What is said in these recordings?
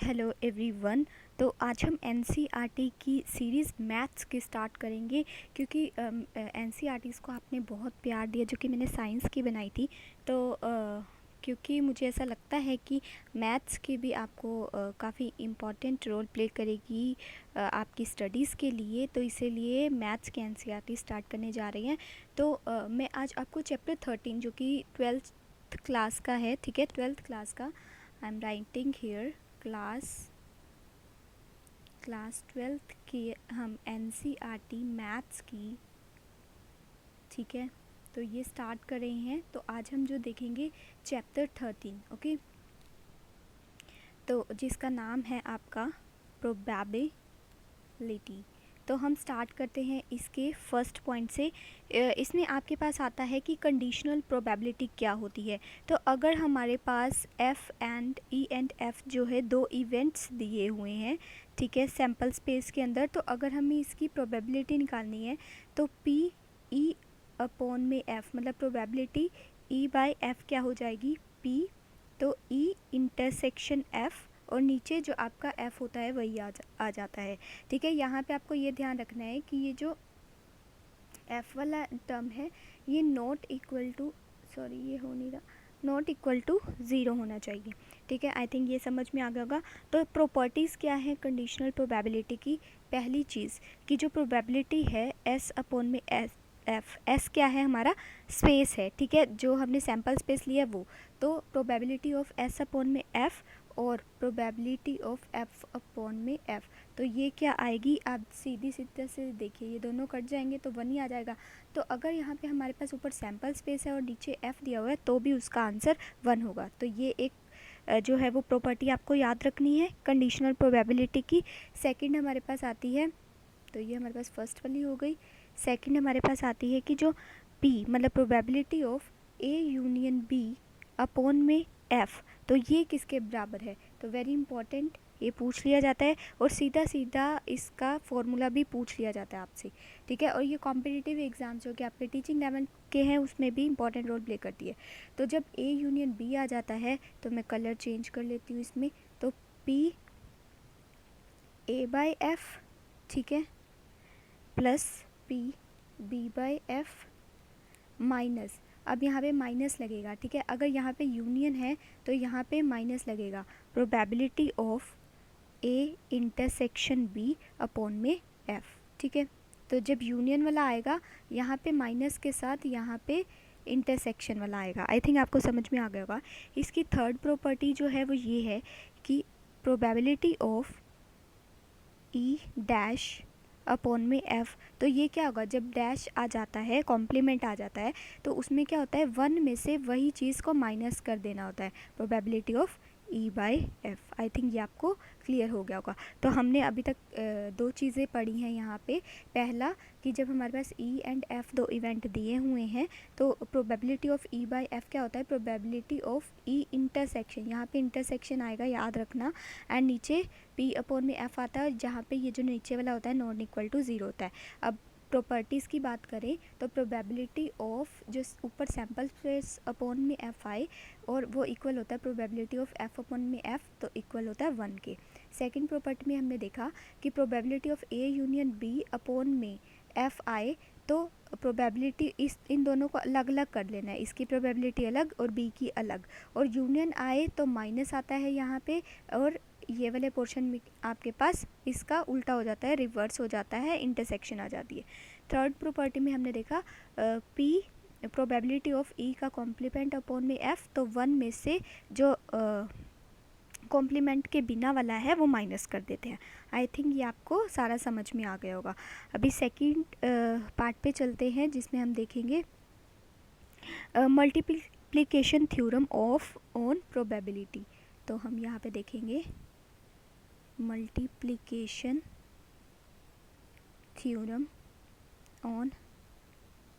Hello everyone. तो आज हम एनसीईआरटी की सीरीज़ मैथ्स की स्टार्ट करेंगे क्योंकि एनसीईआरटीज़ को आपने बहुत प्यार दिया जो कि मैंने साइंस की बनाई थी। तो क्योंकि मुझे ऐसा लगता है कि मैथ्स की भी आपको काफ़ी इम्पॉर्टेंट रोल प्ले करेगी आपकी स्टडीज़ के लिए, तो इसीलिए मैथ्स की एनसीईआरटी स्टार्ट करने जा रही हैं। तो मैं आज आपको चैप्टर 13 जो कि 12th क्लास का है, ठीक है, 12th क्लास का I am writing here class 12th की हम एनसीईआरटी मैथ्स की, ठीक है। तो ये स्टार्ट कर रहे हैं। तो आज हम जो देखेंगे चैप्टर 13, ओके, तो जिसका नाम है आपका प्रोबेबिलिटी। तो हम स्टार्ट करते हैं इसके फर्स्ट पॉइंट से। इसमें आपके पास आता है कि कंडीशनल प्रोबेबिलिटी क्या होती है। तो अगर हमारे पास F and E and F जो है दो इवेंट्स दिए हुए हैं, ठीक है, सैम्पल स्पेस के अंदर, तो अगर हमें इसकी प्रोबेबिलिटी निकालनी है तो पी ई अपॉन में एफ, मतलब प्रोबेबिलिटी ई बाय एफ क्या हो जाएगी, पी, तो ई इंटरसेक्शन एफ और नीचे जो आपका एफ होता है वही आ जाता है, ठीक है। यहाँ पे आपको ये ध्यान रखना है कि ये जो एफ वाला टर्म है ये नॉट इक्वल टू, सॉरी ये हो नहीं रहा, नॉट इक्वल टू ज़ीरो होना चाहिए, ठीक है। आई थिंक ये समझ में आ गया होगा। तो प्रॉपर्टीज़ क्या है कंडीशनल प्रोबेबिलिटी की। पहली चीज़ कि जो प्रोबेबिलिटी है एस अपॉन में एस क्या है, हमारा स्पेस है, ठीक है, जो हमने सैम्पल स्पेस लिया वो। तो प्रोबेबिलिटी ऑफ एस अपॉन में एफ और प्रोबेबिलिटी ऑफ एफ अपॉन में एफ, तो ये क्या आएगी, आप सीधी सीधे से देखिए, ये दोनों कट जाएंगे तो 1 ही आ जाएगा। तो अगर यहाँ पे हमारे पास ऊपर सैम्पल स्पेस है और नीचे एफ दिया हुआ है तो भी उसका आंसर 1 होगा। तो ये एक जो है वो प्रॉपर्टी आपको याद रखनी है कंडीशनल प्रोबेबिलिटी की। सेकंड हमारे पास आती है, तो ये हमारे पास फर्स्ट वाली हो गई। सेकंड हमारे पास आती है कि जो P मतलब probability of A union B upon में F, तो ये किसके बराबर है। तो वेरी इंपॉर्टेंट, ये पूछ लिया जाता है और सीधा सीधा इसका फॉर्मूला भी पूछ लिया जाता है आपसे, ठीक है। और ये कॉम्पिटिटिव एग्ज़ाम्स जो कि आपके टीचिंग लेवल के हैं उसमें भी इंपॉर्टेंट रोल प्ले करती है। तो जब A यूनियन B आ जाता है तो मैं कलर चेंज कर लेती हूँ इसमें, तो P A बाय F, ठीक है, plus P B by F minus, अब यहाँ पे माइनस लगेगा, ठीक है, अगर यहाँ पे यूनियन है तो यहाँ पे माइनस लगेगा, probability of A intersection B upon में एफ, ठीक है। तो जब यूनियन वाला आएगा यहाँ पे माइनस के साथ यहाँ पे इंटरसेक्शन वाला आएगा। आई थिंक आपको समझ में आ गया होगा। इसकी थर्ड प्रॉपर्टी जो है वो ये है कि probability of E dash upon में एफ, तो ये क्या होगा, जब डैश आ जाता है, कॉम्प्लीमेंट आ जाता है, तो उसमें क्या होता है 1 में से वही चीज़ को माइनस कर देना होता है, probability of E by F. I think ये आपको क्लियर हो गया होगा। तो हमने अभी तक दो चीज़ें पढ़ी हैं यहाँ पे। पहला कि जब हमारे पास ई एंड एफ दो इवेंट दिए हुए हैं तो probability of E by F क्या होता है, प्रोबेबिलिटी ऑफ ई इंटरसेक्शन, यहाँ पे इंटरसेक्शन आएगा याद रखना, एंड नीचे पी अपॉन में एफ आता है जहाँ पे ये जो नीचे वाला होता है नॉन इक्वल टू ज़ीरो होता है। अब प्रॉपर्टीज़ की बात करें तो प्रोबेबिलिटी ऑफ जो ऊपर सैम्पल स्पेस अपॉन में एफ आए और वो इक्वल होता है प्रोबेबिलिटी ऑफ एफ अपॉन में एफ, तो इक्वल होता है 1 के। सेकंड प्रॉपर्टी में हमने देखा कि probability of A union B upon में एफ आए तो प्रोबेबिलिटी इन दोनों को अलग अलग कर लेना है, इसकी प्रोबेबिलिटी अलग और बी की अलग, और यूनियन आए तो माइनस आता है यहाँ पे, और ये वाले पोर्शन में आपके पास इसका उल्टा हो जाता है, रिवर्स हो जाता है, इंटरसेक्शन आ जाती है। थर्ड प्रॉपर्टी में हमने देखा पी प्रोबेबिलिटी ऑफ ई का कॉम्प्लीमेंट अपॉन में एफ, तो 1 में से जो कॉम्प्लीमेंट के बिना वाला है वो माइनस कर देते हैं। आई थिंक ये आपको सारा समझ में आ गया होगा। अभी सेकंड पार्ट पे चलते हैं जिसमें हम देखेंगे multiplication theorem of on probability. तो हम यहाँ पे देखेंगे मल्टीप्लिकेशन थ्योरम ऑन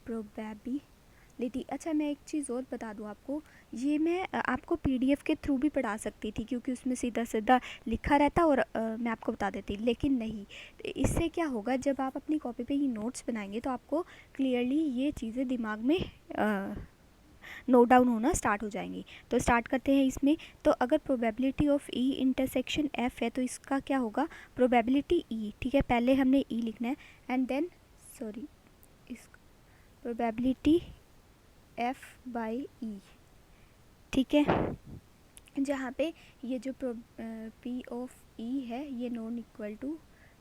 प्रोबेबिलिटी। अच्छा, मैं एक चीज़ और बता दूं आपको, ये मैं आपको पीडीएफ के थ्रू भी पढ़ा सकती थी क्योंकि उसमें सीधा सीधा लिखा रहता और मैं आपको बता देती, लेकिन नहीं, इससे क्या होगा जब आप अपनी कॉपी पे ये नोट्स बनाएंगे तो आपको क्लियरली ये चीज़ें दिमाग में नोट डाउन होना स्टार्ट हो जाएंगी। तो स्टार्ट करते हैं इसमें। तो अगर probability of E intersection F है तो इसका क्या होगा, प्रोबेबिलिटी ई, ठीक है, पहले हमने ई लिखना है एंड देन इस प्रोबेबिलिटी एफ बाई ई, ठीक है, जहाँ पे ये जो पी ऑफ ई है ये नॉन इक्वल टू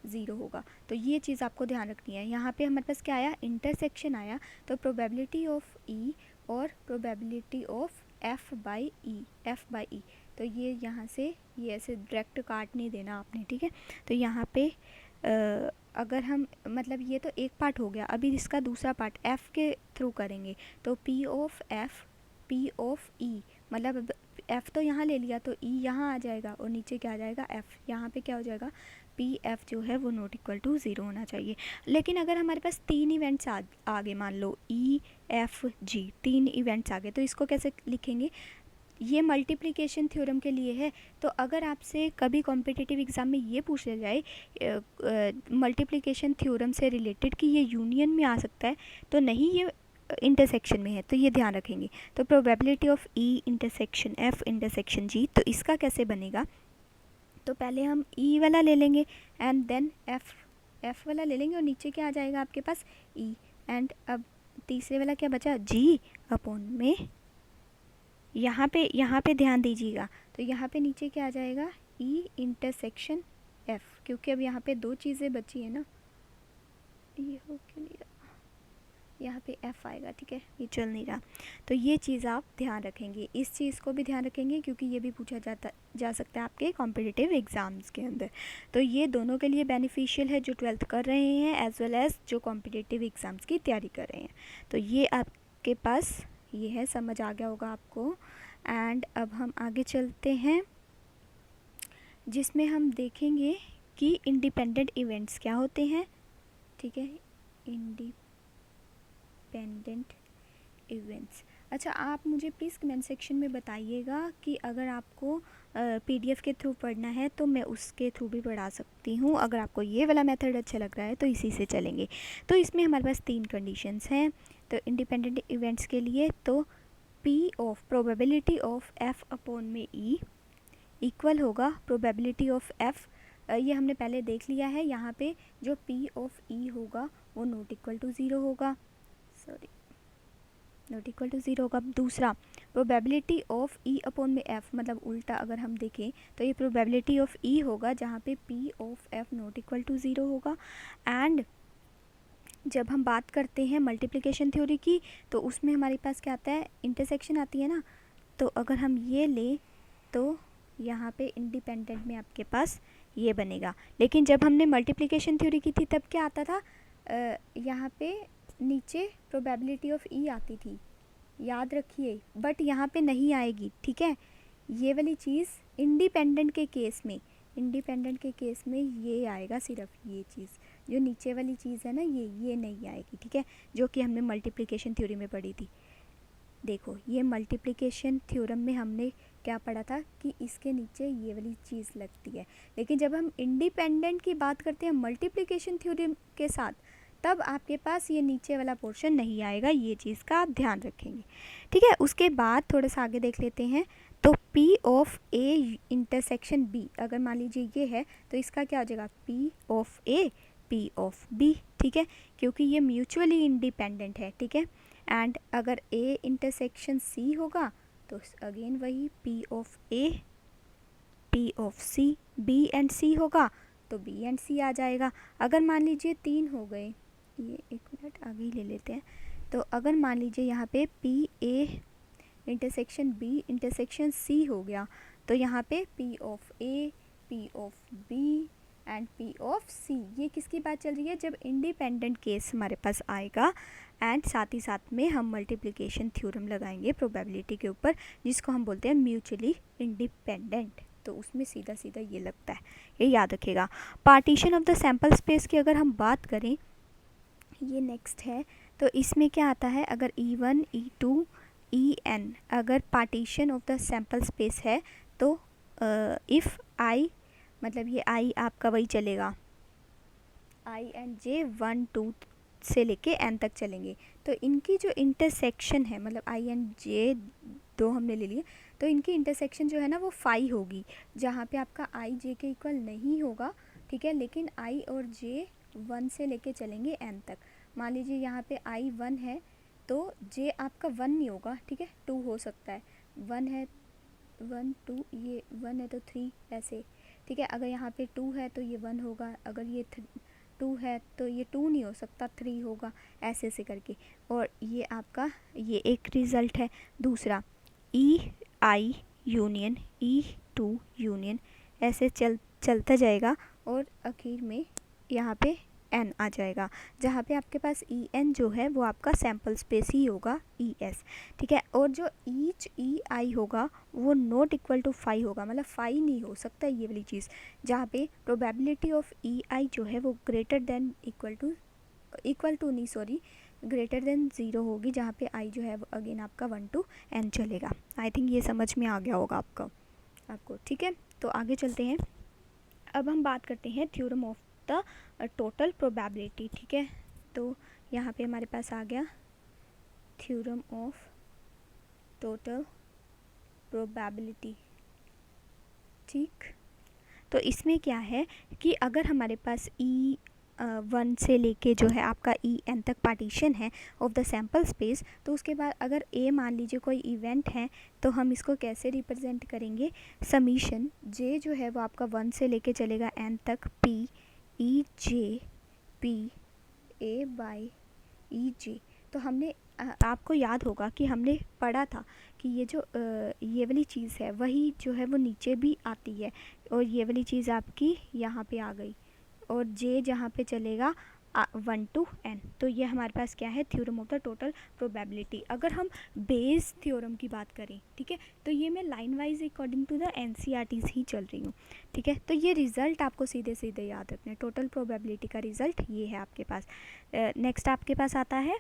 0 होगा। तो ये चीज़ आपको ध्यान रखनी है। यहाँ पे हमारे पास क्या आया, इंटरसेक्शन आया, तो प्रोबेबिलिटी ऑफ ई और probability of F by E, तो ये यहाँ से ये ऐसे डायरेक्ट काट नहीं देना आपने, ठीक है। तो यहाँ पे अगर हम मतलब ये तो एक पार्ट हो गया, अभी इसका दूसरा पार्ट एफ़ के थ्रू करेंगे। तो P of F, P of E, मतलब एफ़ तो यहाँ ले लिया तो ई यहाँ आ जाएगा और नीचे क्या आ जाएगा, एफ़। यहाँ पे क्या हो जाएगा, पी एफ जो है वो नॉट इक्वल टू 0 होना चाहिए। लेकिन अगर हमारे पास 3 इवेंट्स आ गए, मान लो ई एफ जी, 3 इवेंट्स आ गए, तो इसको कैसे लिखेंगे, ये मल्टीप्लिकेशन थ्योरम के लिए है। तो अगर आपसे कभी कॉम्पिटिटिव एग्ज़ाम में ये पूछ लिया जाए मल्टीप्लिकेशन थ्योरम से रिलेटेड कि ये यूनियन में आ सकता है तो नहीं, ये इंटरसेक्शन में है, तो ये ध्यान रखेंगे। तो probability of E intersection F intersection G, तो इसका कैसे बनेगा, तो पहले हम ई वाला ले लेंगे एंड देन एफ वाला ले लेंगे और नीचे क्या आ जाएगा आपके पास, ई, एंड अब तीसरे वाला क्या बचा, जी अपॉन में, यहाँ पे ध्यान दीजिएगा, तो यहाँ पे नीचे क्या आ जाएगा, ई इंटरसेक्शन एफ, क्योंकि अब यहाँ पे 2 चीज़ें बची है ना, ये हो क्यों नहीं रहा, यहाँ पे एफ आएगा, ठीक है, ये चल नहीं रहा। तो ये चीज़ आप ध्यान रखेंगे, इस चीज़ को भी ध्यान रखेंगे क्योंकि ये भी पूछा जा सकता है आपके कॉम्पिटिटिव एग्ज़ाम्स के अंदर। तो ये दोनों के लिए बेनिफिशियल है जो 12th कर रहे हैं एज वेल एज़ जो कॉम्पिटिटिव एग्ज़ाम्स की तैयारी कर रहे हैं। तो ये आपके पास ये है, समझ आ गया होगा आपको। एंड अब हम आगे चलते हैं जिसमें हम देखेंगे कि इंडिपेंडेंट इवेंट्स क्या होते हैं, ठीक है, इंडिपेंडेंट इवेंट्स। अच्छा, आप मुझे प्लीज़ कमेंट सेक्शन में बताइएगा कि अगर आपको पीडीएफ के थ्रू पढ़ना है तो मैं उसके थ्रू भी पढ़ा सकती हूँ। अगर आपको ये वाला मेथड अच्छा लग रहा है तो इसी से चलेंगे। तो इसमें हमारे पास 3 कंडीशंस हैं। तो इंडिपेंडेंट इवेंट्स के लिए तो P of probability of F upon में ई इक्वल होगा प्रोबेबिलिटी ऑफ एफ, ये हमने पहले देख लिया है। यहाँ पे जो पी ऑफ ई होगा वो नॉट इक्वल टू 0 होगा, नॉट इक्वल टू 0 होगा। दूसरा प्रोबेबिलिटी ऑफ ई अपॉन में एफ, मतलब उल्टा अगर हम देखें तो ये प्रोबेबिलिटी ऑफ ई होगा जहाँ पे P of F not equal to 0 होगा। एंड जब हम बात करते हैं मल्टीप्लिकेशन थ्योरी की तो उसमें हमारे पास क्या आता है, इंटरसेक्शन आती है ना। तो अगर हम ये लें तो यहाँ पे इंडिपेंडेंट में आपके पास ये बनेगा। लेकिन जब हमने मल्टीप्लिकेशन थ्योरी की थी तब क्या आता था, यहाँ पे नीचे प्रोबेबिलिटी ऑफ ई आती थी, याद रखिए, बट यहाँ पे नहीं आएगी, ठीक है। ये वाली चीज़ इंडिपेंडेंट के केस में ये आएगा, सिर्फ ये चीज़ जो नीचे वाली चीज़ है ना, ये नहीं आएगी, ठीक है, जो कि हमने मल्टीप्लिकेशन थ्योरी में पढ़ी थी। देखो, ये मल्टीप्लिकेशन थ्योरम में हमने क्या पढ़ा था कि इसके नीचे ये वाली चीज़ लगती है। लेकिन जब हम इंडिपेंडेंट की बात करते हैं मल्टीप्लिकेशन थ्योरम के साथ, तब आपके पास ये नीचे वाला पोर्शन नहीं आएगा। ये चीज़ का आप ध्यान रखेंगे, ठीक है। उसके बाद थोड़ा सा आगे देख लेते हैं। तो P of A intersection B, अगर मान लीजिए ये है तो इसका क्या हो जाएगा, P of A P of B, ठीक है, क्योंकि ये म्यूचुअली इंडिपेंडेंट है, ठीक है। एंड अगर A इंटरसेक्शन C होगा तो अगेन वही P of A P of C, B and C होगा तो B एंड C आ जाएगा। अगर मान लीजिए 3 हो गए, ये 1 मिनट आगे ही ले लेते हैं। तो अगर मान लीजिए यहाँ पे P A intersection B intersection C हो गया तो यहाँ पे P of A P of B and P of C, ये किसकी बात चल रही है, जब इंडिपेंडेंट केस हमारे पास आएगा एंड साथ ही साथ में हम मल्टीप्लिकेशन थ्योरम लगाएंगे प्रोबेबिलिटी के ऊपर, जिसको हम बोलते हैं म्यूचुअली इंडिपेंडेंट। तो उसमें सीधा सीधा ये लगता है, ये याद रखिएगा। Partition of the sample space की अगर हम बात करें, ये नेक्स्ट है। तो इसमें क्या आता है, अगर E1 E2 En अगर partition of the sample space है तो इफ़ I, मतलब ये I आपका वही चलेगा, I एंड J 1 2 से लेके एन तक चलेंगे, तो इनकी जो इंटरसेक्शन है, मतलब आई एंड जे दो हमने ले लिए, तो इनकी इंटरसेक्शन जो है ना वो फाई होगी, जहाँ पे आपका आई जे के इक्वल नहीं होगा, ठीक है, लेकिन आई और जे 1 से लेके चलेंगे एन तक। मान लीजिए यहाँ पे आई 1 है तो जे आपका 1 नहीं होगा, ठीक है, 2 हो सकता है, 1 है 1 2, ये 1 है तो 3 ऐसे, ठीक है। अगर यहाँ पे 2 है तो ये 1 होगा, अगर ये 2 है तो ये 2 नहीं हो सकता, 3 होगा, ऐसे ऐसे करके। और ये आपका ये एक रिज़ल्ट है। दूसरा ई I union E to union, ऐसे चलता जाएगा और आखिर में यहाँ पे एन आ जाएगा, जहाँ पे आपके पास ई एन जो है वो आपका सैम्पल स्पेस ही होगा ई एस, ठीक है। और जो ईच ई आई होगा वो नॉट इक्वल टू 5 होगा, मतलब 5 नहीं हो सकता ये वाली चीज़, जहाँ पे प्रोबेबिलिटी ऑफ ई आई जो है वो ग्रेटर देन इक्वल टू नहीं सॉरी ग्रेटर देन 0 होगी, जहाँ पे आई जो है अगेन आपका 1 to n चलेगा। आई थिंक ये समझ में आ गया होगा आपको, ठीक है। तो आगे चलते हैं, अब हम बात करते हैं theorem of the total probability, ठीक है। तो यहाँ पे हमारे पास आ गया थ्योरम ऑफ टोटल प्रोबेबिलिटी, ठीक। तो इसमें क्या है कि अगर हमारे पास ई 1 से लेके जो है आपका ई एन तक पार्टीशन है ऑफ द सैम्पल स्पेस, तो उसके बाद अगर ए मान लीजिए कोई इवेंट है, तो हम इसको कैसे रिप्रेजेंट करेंगे, समीशन जे जो है वो आपका 1 से लेके चलेगा एन तक, P E J P A by E J. तो हमने आपको याद होगा कि हमने पढ़ा था कि ये जो ये वाली चीज़ है वही जो है वो नीचे भी आती है, और ये वाली चीज़ आपकी यहाँ पे आ गई, और जे जहाँ पे चलेगा 1 to n। तो ये हमारे पास क्या है, theorem of the total probability. अगर हम बेस थ्योरम की बात करें, ठीक है, तो ये मैं line wise according to the NCERTs ही चल रही हूँ, ठीक है। तो ये रिज़ल्ट आपको सीधे सीधे याद रखना है, टोटल प्रोबेबिलिटी का रिज़ल्ट ये है आपके पास। नेक्स्ट आपके पास आता है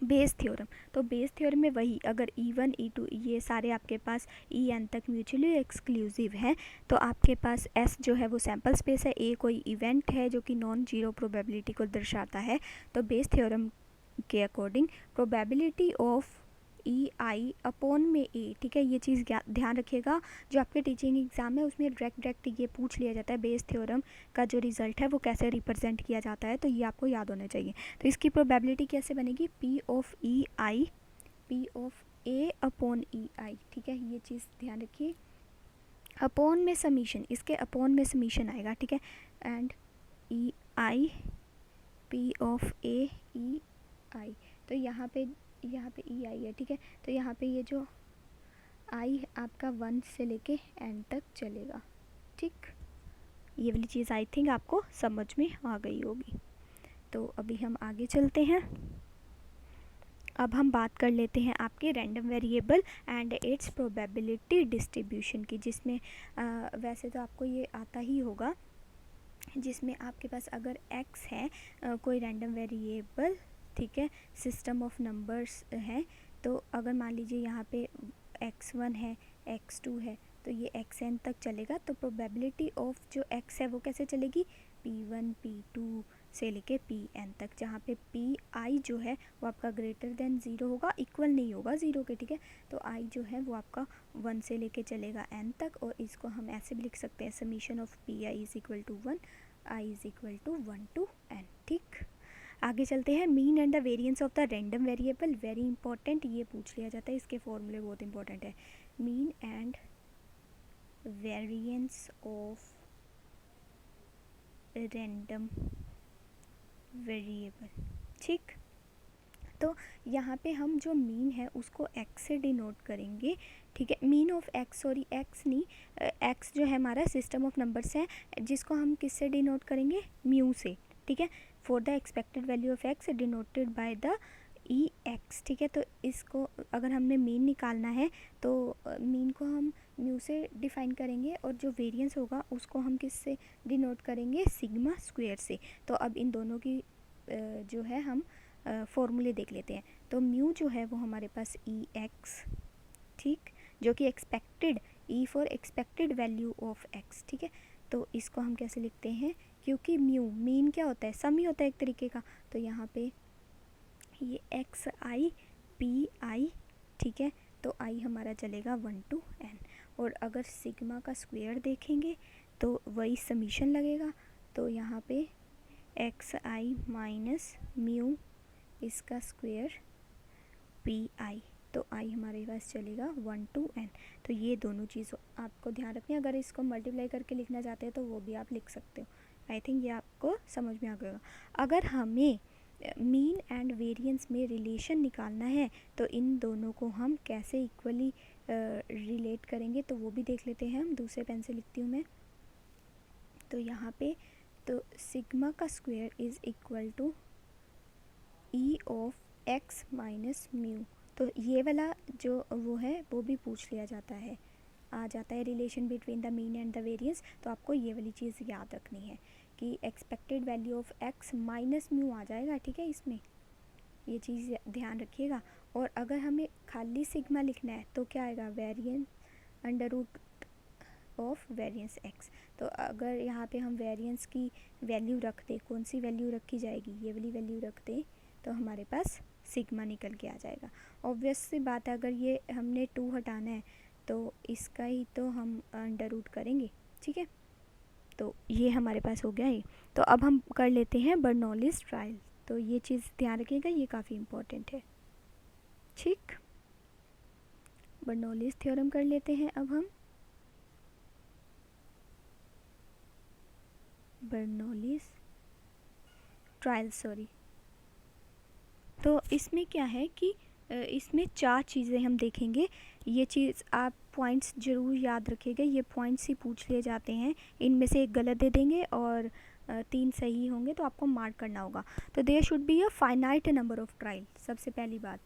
बेस थ्योरम। तो बेस थ्योरम में वही, अगर E1 E2 ये सारे आपके पास En तक म्यूचुअली एक्सक्लूसिव हैं, तो आपके पास S जो है वो सैम्पल स्पेस है, A कोई इवेंट है जो कि नॉन जीरो प्रोबेबिलिटी को दर्शाता है। तो बेस थ्योरम के according probability of E I upon में ए, ठीक है, ये चीज़ ध्यान रखिएगा, जो आपके टीचिंग एग्जाम है उसमें डायरेक्ट ये पूछ लिया जाता है, बेस थ्योरम का जो रिजल्ट है वो कैसे रिप्रेजेंट किया जाता है, तो ये आपको याद होना चाहिए। तो इसकी प्रोबेबिलिटी कैसे बनेगी, P of E I P of A upon E I, ठीक है, ये चीज़ ध्यान रखिए। अपॉन में समीशन, इसके अपॉन में समीशन आएगा, ठीक है, and E I P of A E I. तो यहाँ पे ई आई है, ठीक है। तो यहाँ पे ये जो आई आपका 1 से लेके एन तक चलेगा, ठीक। ये वाली चीज़ आई थिंक आपको समझ में आ गई होगी। तो अभी हम आगे चलते हैं, अब हम बात कर लेते हैं आपके random variable and it's probability distribution की, जिसमें वैसे तो आपको ये आता ही होगा, जिसमें आपके पास अगर x है कोई रैंडम वेरिएबल, ठीक है, सिस्टम ऑफ नंबर्स है, तो अगर मान लीजिए यहाँ पे x1 है x2 है, तो ये xn तक चलेगा। तो प्रोबेबिलिटी ऑफ जो x है वो कैसे चलेगी, p1 p2 से लेके pn तक, जहाँ पे pi जो है वो आपका ग्रेटर देन 0 होगा, इक्वल नहीं होगा 0 के, ठीक है। तो i जो है वो आपका 1 से लेके चलेगा n तक, और इसको हम ऐसे भी लिख सकते हैं, summation of pi is equal to 1 i is equal to 1 to n, ठीक। आगे चलते हैं, mean and the variance of the random variable, very important, ये पूछ लिया जाता है, इसके फॉर्मूले बहुत इंपॉर्टेंट है। Mean and variance of random variable, ठीक। तो यहाँ पे हम जो मीन है उसको x से डिनोट करेंगे, ठीक है, mean of x, sorry x नहीं, x जो है हमारा सिस्टम ऑफ नंबर्स है, जिसको हम किससे डिनोट करेंगे, म्यू से, ठीक है। For the expected value of x denoted by the E x, ठीक है। तो इसको अगर हमने मीन निकालना है तो मीन को हम म्यू से डिफाइन करेंगे, और जो वेरिएंस होगा उसको हम किससे डिनोट करेंगे, सिग्मा स्क्वायर से। तो अब इन दोनों की जो है हम फॉर्मूले देख लेते हैं। तो म्यू जो है वो हमारे पास ई एक्स, ठीक, जो कि expected, E for expected value of x, ठीक है। तो इसको हम कैसे लिखते हैं, क्योंकि म्यू मीन क्या होता है, सम ही होता है एक तरीके का। तो यहाँ पे ये एक्स आई पी आई, ठीक है, तो आई हमारा चलेगा 1 to n। और अगर सिग्मा का स्क्वायर देखेंगे तो वही समीशन लगेगा। तो यहाँ पे एक्स आई माइनस म्यू इसका स्क्वायर पी आई, तो आई हमारे पास चलेगा 1 to n। तो ये दोनों चीज़ आपको ध्यान रखनी है। अगर इसको मल्टीप्लाई करके लिखना चाहते हैं तो वो भी आप लिख सकते हो। आई थिंक ये आपको समझ में आ गया। अगर हमें मीन एंड वेरिएंस में रिलेशन निकालना है तो इन दोनों को हम कैसे इक्वली रिलेट करेंगे तो वो भी देख लेते हैं। हम दूसरे पेन से लिखती हूँ मैं। तो यहाँ पे तो सिग्मा का square is equal to E of X minus mu. तो ये वाला जो वो है वो भी पूछ लिया जाता है, आ जाता है relation between the mean and the variance. तो आपको ये वाली चीज़ याद रखनी है कि expected value of X minus mu आ जाएगा, ठीक है, इसमें ये चीज़ ध्यान रखिएगा। और अगर हमें खाली सिग्मा लिखना है तो क्या आएगा, variance under root of variance X. तो अगर यहाँ पे हम वेरिएंस की वैल्यू रख दें, कौन सी वैल्यू रखी जाएगी, ये वाली वैल्यू रख दें, तो हमारे पास सिग्मा निकल के आ जाएगा। ऑब्वियस सी बात है, अगर ये हमने 2 हटाना है तो इसका ही तो हम अंडर रूट करेंगे, ठीक है। तो ये हमारे पास हो गया ये। तो अब हम कर लेते हैं बर्नौलीज ट्रायल। तो ये चीज़ ध्यान रखिएगा, ये काफ़ी इम्पोर्टेंट है, ठीक। बर्नौलीज थ्योरम कर लेते हैं अब हम। Bernoulli's trial, sorry. तो इसमें क्या है कि इसमें 4 चीज़ें हम देखेंगे। ये चीज़ आप पॉइंट्स ज़रूर याद रखिएगा, ये पॉइंट्स ही पूछ लिए जाते हैं। इनमें से एक गलत दे देंगे और 3 सही होंगे तो आपको मार्क करना होगा। तो there should be a finite number of trial. सबसे पहली बात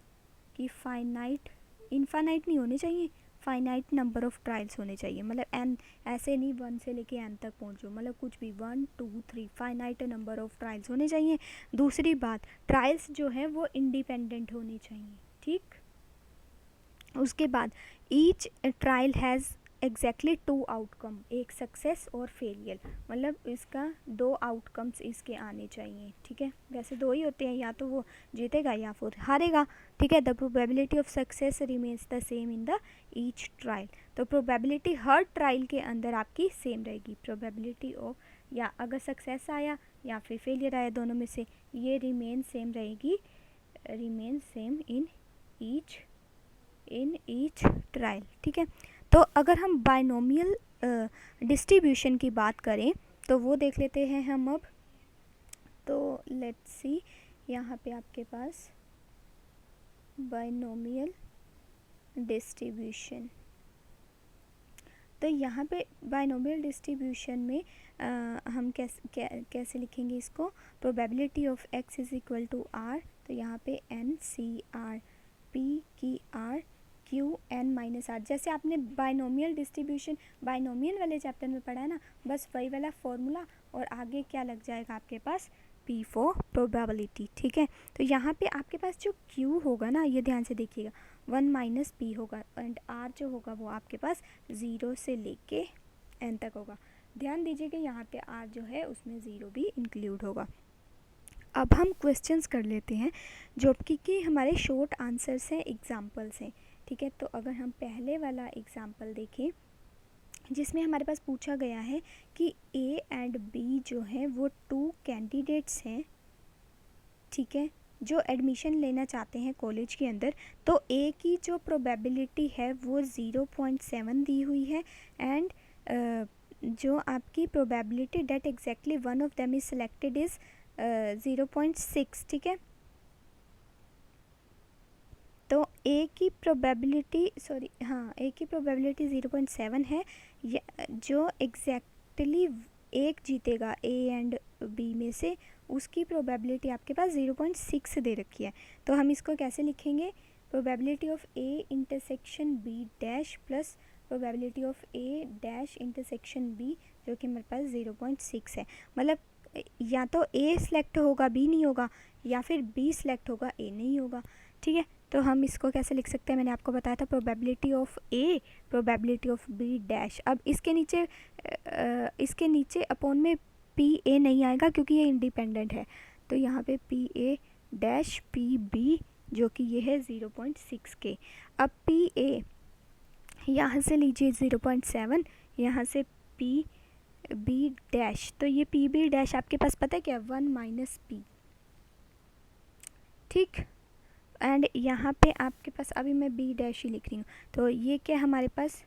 कि फाइनाइट, इनफाइनाइट नहीं होने चाहिए, फाइनाइट नंबर ऑफ ट्रायल्स होने चाहिए। मतलब एन ऐसे नहीं 1 से लेके एन तक पहुँचो, मतलब कुछ भी 1 2 3 फाइनाइट नंबर ऑफ ट्रायल्स होने चाहिए। दूसरी बात, ट्रायल्स जो है वो इंडिपेंडेंट होने चाहिए, ठीक। उसके बाद each trial has exactly 2 outcome, एक सक्सेस और फेलियर, मतलब इसका 2 आउटकम्स इसके आने चाहिए, ठीक है। वैसे 2 ही होते हैं, या तो वो जीतेगा या फिर हारेगा, ठीक है। The probability of success remains the same in the each trial. तो प्रोबेबिलिटी हर ट्रायल के अंदर आपकी सेम रहेगी। प्रोबेबिलिटी ऑफ, या अगर सक्सेस आया या फिर फेलियर आया, दोनों में से ये रिमेन सेम रहेगी, remain same in each trial, ठीक है। तो अगर हम बाइनोमियल डिस्ट्रीब्यूशन की बात करें तो वो देख लेते हैं हम अब। तो लेट्स सी, यहाँ पे आपके पास बाइनोमियल डिस्ट्रीब्यूशन। तो यहाँ पे बाइनोमियल डिस्ट्रीब्यूशन में हम कैसे लिखेंगे इसको, probability of X is equal to R. तो यहाँ पे एन सी आर पी की R Q N minus R. जैसे आपने बाइनोमियल डिस्ट्रीब्यूशन बाइनोमियल वाले चैप्टर में पढ़ा है ना, बस वही वाला फॉर्मूला, और आगे क्या लग जाएगा आपके पास, पी फॉर प्रोबेबिलिटी, ठीक है। तो यहाँ पे आपके पास जो क्यू होगा ना, ये ध्यान से देखिएगा, 1 माइनस पी होगा, एंड आर जो होगा वो आपके पास 0 से लेके एन तक होगा। ध्यान दीजिए कि यहाँ पे आर जो है उसमें 0 भी इंक्लूड होगा। अब हम क्वेश्चंस कर लेते हैं जो कि हमारे शॉर्ट आंसर्स हैं, एग्जाम्पल्स हैं, ठीक है। तो अगर हम पहले वाला एग्जाम्पल देखें जिसमें हमारे पास पूछा गया है कि ए एंड बी जो है वो 2 कैंडिडेट्स हैं, ठीक है, जो एडमिशन लेना चाहते हैं कॉलेज के अंदर। तो ए की जो प्रोबेबिलिटी है वो 0.7 दी हुई है, एंड जो आपकी probability that exactly one of them is selected is 0.6, ठीक है। तो ए की प्रोबेबिलिटी, सॉरी हाँ, ए की प्रोबेबिलिटी 0.7 है, जो एग्जैक्टली एक जीतेगा ए एंड बी में से, उसकी प्रोबेबिलिटी आपके पास 0.6 दे रखी है। तो हम इसको कैसे लिखेंगे, probability of A intersection B dash plus probability of A dash intersection B, जो कि हमारे पास 0.6 है। मतलब या तो ए सिलेक्ट होगा बी नहीं होगा, या फिर बी सिलेक्ट होगा ए नहीं होगा, ठीक है। तो हम इसको कैसे लिख सकते हैं, मैंने आपको बताया था, probability of A probability of B dash. अब इसके नीचे अपॉन में पी ए नहीं आएगा क्योंकि ये इंडिपेंडेंट है, तो यहाँ पे P A dash P B जो कि ये है 0.6 के। अब पी ए यहाँ से लीजिए 0.7, यहाँ से पी बी डैश, तो ये पी बी डैश आपके पास पता है क्या, 1 माइनस पी, ठीक। एंड यहाँ पे आपके पास अभी मैं बी डैश ही लिख रही हूँ, तो ये क्या हमारे पास,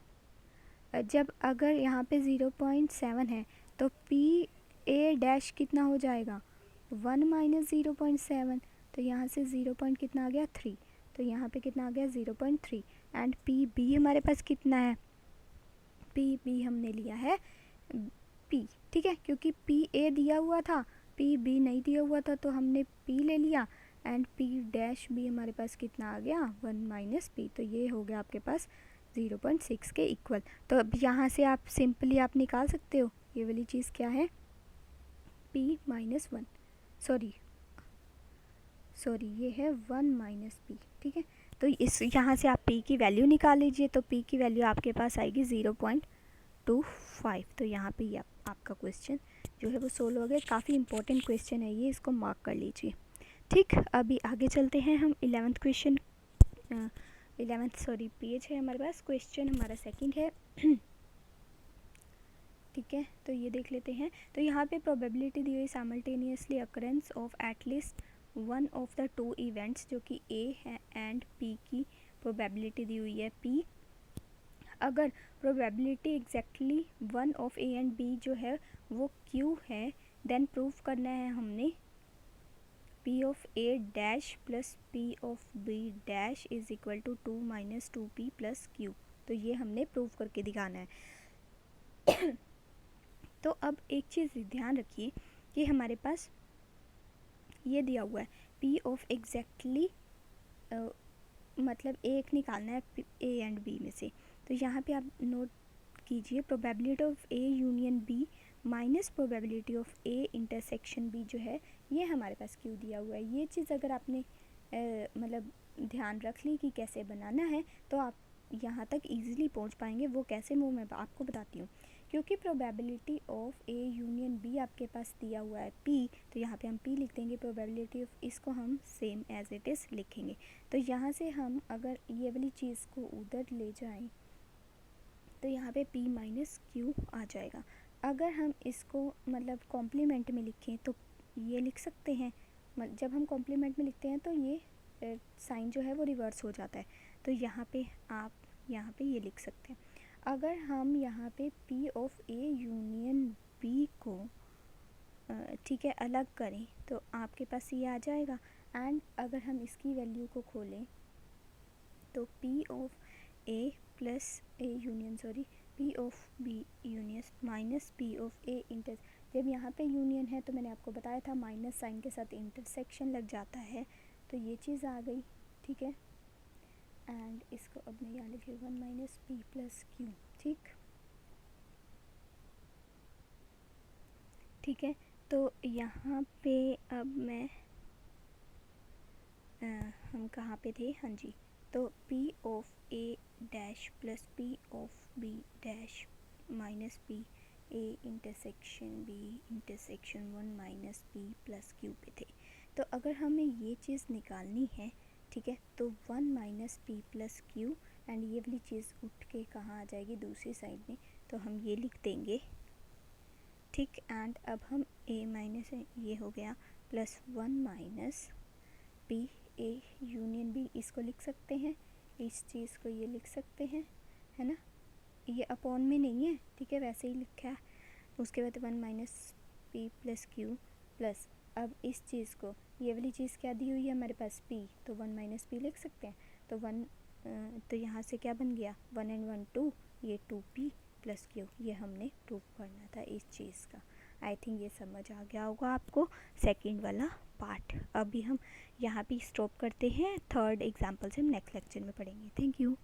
जब अगर यहाँ पे 0.7 है तो पी ए डैश कितना हो जाएगा, 1 माइनस 0.7, तो यहाँ से 0 पॉइंट कितना आ गया 3, तो यहाँ पे कितना आ गया 0.3। एंड पी बी हमारे पास कितना है, पी बी हमने लिया है पी, ठीक है, क्योंकि पी ए दिया हुआ था, पी बी नहीं दिया हुआ था, तो हमने पी ले लिया। एंड पी डैश बी हमारे पास कितना आ गया 1 माइनस पी, तो ये हो गया आपके पास 0.6 के इक्वल। तो अब यहाँ से आप सिंपली आप निकाल सकते हो ये वाली चीज़ क्या है, p माइनस 1, सॉरी ये है 1 माइनस पी, ठीक है। तो इस यहाँ से आप p की वैल्यू निकाल लीजिए, तो p की वैल्यू आपके पास आएगी 0.25। तो यहाँ पे ये आपका क्वेश्चन जो है वो सोल्व हो गया। काफ़ी इंपॉर्टेंट क्वेश्चन है ये, इसको मार्क कर लीजिए, ठीक। अभी आगे चलते हैं हम 11th क्वेश्चन, 11th पेज है हमारे पास, क्वेश्चन हमारा सेकंड है, ठीक है। तो ये देख लेते हैं। तो यहाँ पे प्रोबेबिलिटी दी हुई simultaneously occurrence of at least one of the two events, जो कि ए है एंड पी की प्रोबेबिलिटी दी हुई है पी। अगर probability exactly one of A and B जो है वो क्यू है, देन प्रूव करना है हमने P of A dash plus P of B dash is equal to 2 minus 2p plus Q. तो ये हमने प्रूव करके दिखाना है। तो अब एक चीज़ ध्यान रखिए कि हमारे पास ये दिया हुआ है p ऑफ एग्जैक्टली, मतलब एक निकालना है a एंड b में से। तो यहाँ पे आप नोट कीजिए probability of a union b minus probability of a intersection b जो है ये हमारे पास क्यों दिया हुआ है। ये चीज़ अगर आपने मतलब ध्यान रख ली कि कैसे बनाना है, तो आप यहाँ तक इजीली पहुँच पाएंगे। वो कैसे, वो मैं आपको बताती हूँ। क्योंकि probability of A union B आपके पास दिया हुआ है p, तो यहाँ पे हम p लिख देंगे, प्रोबेबिलिटी ऑफ इसको हम सेम एज इट इज़ लिखेंगे। तो यहाँ से हम अगर ये वाली चीज़ को उधर ले जाएं तो यहाँ पे p माइनस क्यू आ जाएगा। अगर हम इसको मतलब कॉम्प्लीमेंट में लिखें तो ये लिख सकते हैं, जब हम कॉम्प्लीमेंट में लिखते हैं तो ये साइन जो है वो रिवर्स हो जाता है। तो यहाँ पे आप यहाँ पे ये लिख सकते हैं। अगर हम यहाँ पे p of a union b को ठीक है अलग करें तो आपके पास ये आ जाएगा। एंड अगर हम इसकी वैल्यू को खोलें तो p of a plus a union p of b union minus p of a inter, जब यहाँ पे यूनियन है तो मैंने आपको बताया था माइनस साइन के साथ इंटरसेक्शन लग जाता है, तो ये चीज़ आ गई, ठीक है। एंड इसको अब मैं यहाँ लिख 1 माइनस पी प्लस क्यू, ठीक है। तो यहाँ पे अब मैं हम कहाँ पे थे, हाँ जी। तो p of a dash plus p of b dash minus p a intersection b intersection 1 minus p plus q पे थे। तो अगर हमें ये चीज़ निकालनी है, ठीक है, तो 1 minus P plus Q, and ये वाली चीज़ उठ के कहाँ आ जाएगी दूसरी साइड में, तो हम ये लिख देंगे, ठीक। एंड अब हम a माइनस ये हो गया plus 1 minus p a union b, इसको लिख सकते हैं, इस चीज़ को ये लिख सकते हैं, है ना। ये अपॉन में नहीं है, ठीक है, वैसे ही लिखा है। उसके बाद 1 minus P plus Q plus, अब इस चीज़ को, ये वाली चीज़ क्या दी हुई है हमारे पास p, तो 1 माइनस पी लिख सकते हैं। तो 1 तो यहाँ से क्या बन गया 1 एंड 1 2, ये 2p प्लस क्यू, ये हमने प्रूव करना था इस चीज़ का। आई थिंक ये समझ आ गया होगा आपको सेकंड वाला पार्ट। अभी हम यहाँ पे स्टॉप करते हैं, थर्ड एग्जाम्पल से हम नेक्स्ट लेक्चर में पढ़ेंगे। Thank you.